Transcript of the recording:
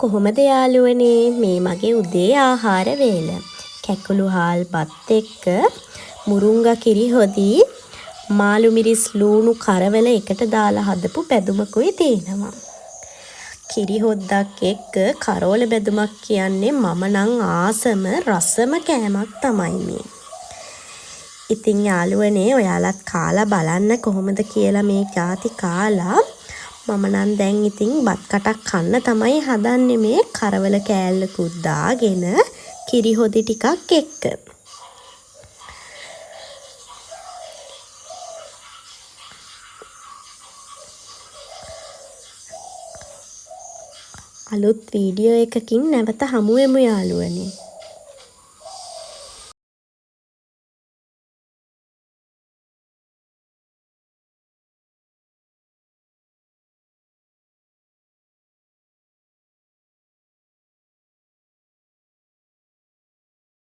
කොහොමද යාළුවනේ මේ මගේ උදේ ආහාර වේල. කැකුළු හාල් බත් එක්ක මුරුංගා කිරි හොදි මාළු මිරිස් ලූණු කරවල එකට දාලා හදපු බැදුමකුයි තියෙනවා. කිරි හොද්දක් එක්ක කරෝල බැදුමක් කියන්නේ මම නම් ආසම රසම කෑමක් තමයි මේ. ඉතින් යාළුවනේ ඔයාලත් කාලා බලන්න කොහොමද කියලා මේ જાති කාලා. මම නම් දැන් ඉතින් බත් කටක් කන්න තමයි හදන්නේ මේ කරවල කෑල්ලකුත් දාගෙන කිරි හොදි ටිකක් එක්ක. අලුත් වීඩියෝ එකකින් නැවත හමු වෙමු යාළුවනේ.